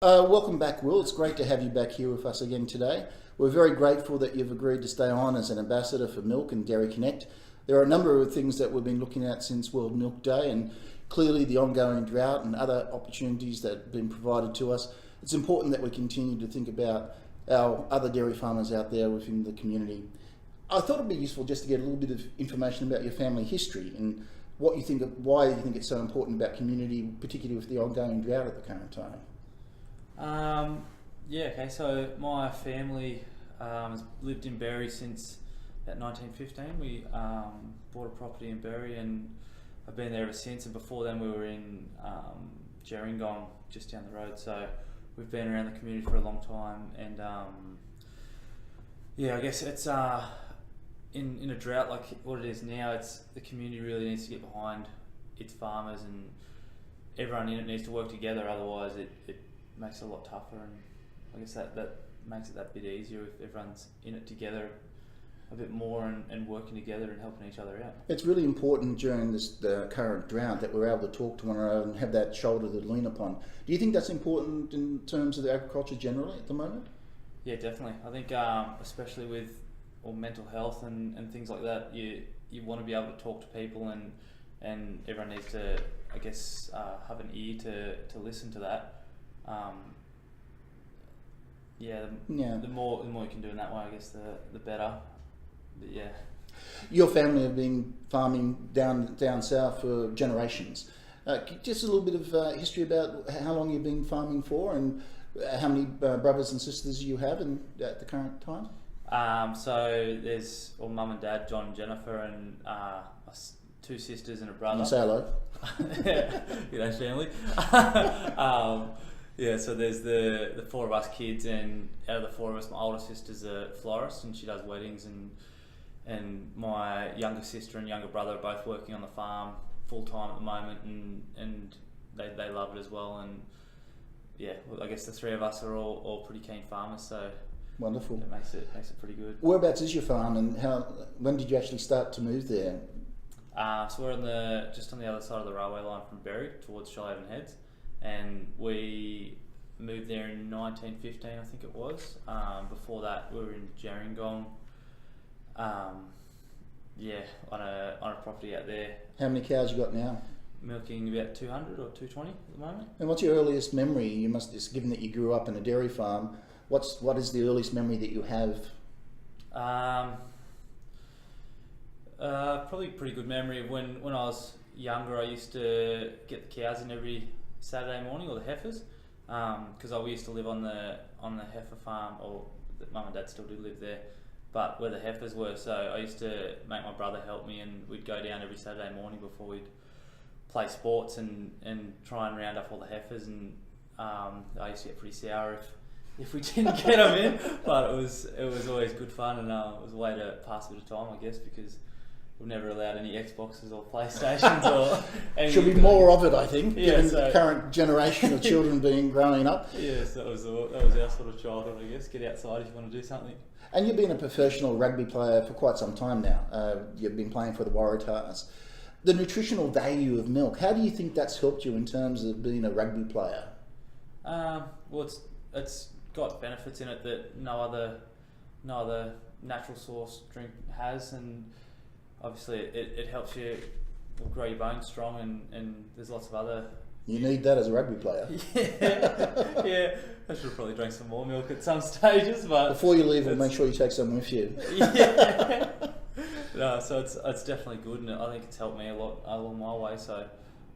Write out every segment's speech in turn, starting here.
Welcome back, Will. It's great to have you back here with us again today. We're very grateful that you've agreed to stay on as an ambassador for Milk and Dairy Connect. There are a number of things that we've been looking at since World Milk Day, and clearly the ongoing drought and other opportunities that have been provided to us. It's important that we continue to think about our other dairy farmers out there within the community. I thought it'd be useful just to get a little bit of information about your family history and what you think of, why you think it's so important about community, particularly with the ongoing drought at the current time. Okay, so my family has lived in Berry since about 1915. We bought a property in Berry and I've been there ever since, and before then we were in Gerringong, just down the road, so we've been around the community for a long time. And I guess it's in a drought like what it is now, it's the community really needs to get behind its farmers, and everyone in it needs to work together, otherwise it makes it a lot tougher, and I guess that makes it that bit easier if everyone's in it together a bit more and working together and helping each other out. It's really important during the current drought that we're able to talk to one another and have that shoulder to lean upon. Do you think that's important in terms of the agriculture generally at the moment? Yeah, definitely. I think especially with mental health and things like that, you want to be able to talk to people, and everyone needs to, I guess, have an ear to listen to that. The more you can do in that way, I guess the better. But yeah. Your family have been farming down south for generations. Just a little bit of history about how long you've been farming for, and how many brothers and sisters you have at the current time. So there's Mum and Dad, John and Jennifer, and two sisters and a brother. You say hello. Yeah, family. So there's the four of us kids, and out of the four of us, my older sister's a florist and she does weddings, and my younger sister and younger brother are both working on the farm full time at the moment, and they love it as well. And I guess the three of us are all pretty keen farmers, so wonderful. It makes it pretty good. Whereabouts is your farm, and when did you actually start to move there? So we're just on the other side of the railway line from Berry towards Shoalhaven Heads, and we moved there in 1915, I think it was. Before that, we were in Gerringong, on a property out there. How many cows you got now? Milking about 200 or 220 at the moment. And what's your earliest memory? You must, given that you grew up in a dairy farm, what is the earliest memory that you have? Probably a pretty good memory of when I was younger. I used to get the cows in every Saturday morning, or the heifers, because we used to live on the heifer farm, or Mum and Dad still do live there, but where the heifers were. So I used to make my brother help me, and we'd go down every Saturday morning before we'd play sports and try and round up all the heifers. And I used to get pretty sour if we didn't get them in, but it was always good fun, and it was a way to pass a bit of time, I guess, because we've never allowed any Xboxes or PlayStations or anything. Should be more of it, I think, given so the current generation of children growing up. Yes, that was our sort of childhood, I guess. Get outside if you want to do something. And you've been a professional rugby player for quite some time now. You've been playing for the Waratahs. The nutritional value of milk, how do you think that's helped you in terms of being a rugby player? Well, it's got benefits in it that no other natural source drink has, and obviously it helps you grow your bones strong, and there's lots of other... You need that as a rugby player. Yeah. I should have probably drank some more milk at some stages, but... Before you leave, we'll make sure you take some with you. Yeah. No, so it's definitely good, and I think it's helped me a lot along my way, so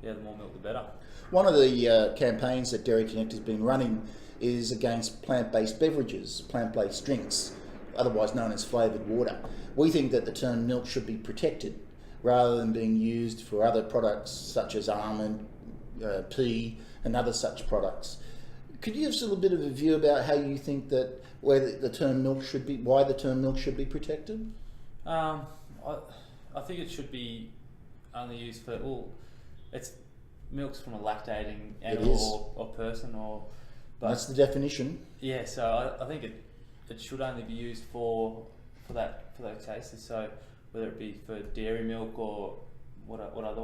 yeah, the more milk the better. One of the campaigns that Dairy Connect has been running is against plant-based beverages, plant-based drinks, otherwise known as flavoured water. We think that the term milk should be protected rather than being used for other products such as almond, pea and other such products. Could you give us a little bit of a view about how you think that why the term milk should be protected? I think it should be only used for, it's milk's from a lactating animal or person, but that's the definition. Yeah, so I think it should only be used for those cases. So whether it be for dairy milk or whatever other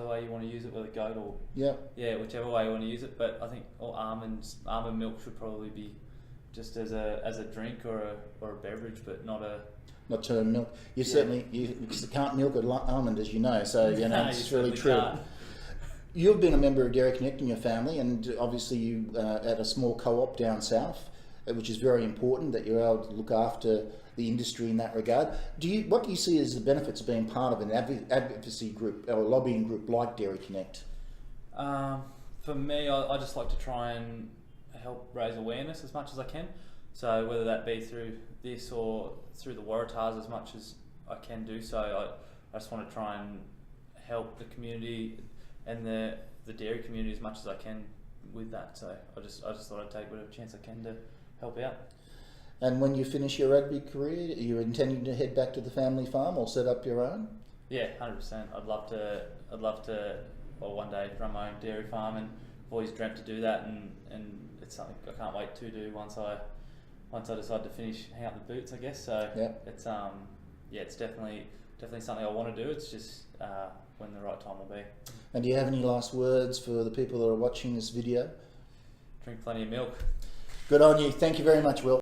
way you want to use it, whether goat or whichever way you want to use it. But I think almond milk should probably be just as a drink or a beverage, but not term milk. You certainly you can't milk an almond, as you know. So it's really true. Can't. You've been a member of Dairy Connect in your family, and obviously you at a small co-op down south, which is very important that you're able to look after the industry in that regard. What do you see as the benefits of being part of an advocacy group or a lobbying group like Dairy Connect? For me, I just like to try and help raise awareness as much as I can. So whether that be through this or through the Waratahs, as much as I can do so, I just want to try and help the community and the dairy community as much as I can with that. So I just thought I'd take whatever chance I can to help out. And when you finish your rugby career, are you intending to head back to the family farm or set up your own? Yeah, 100%. I'd love to, or one day run my own dairy farm, and I've always dreamt to do that, and it's something I can't wait to do once I decide to hang up the boots, I guess. So it's definitely something I want to do. It's just when the right time will be. And do you have any last words for the people that are watching this video? Drink plenty of milk. Good on you. Thank you very much, Will.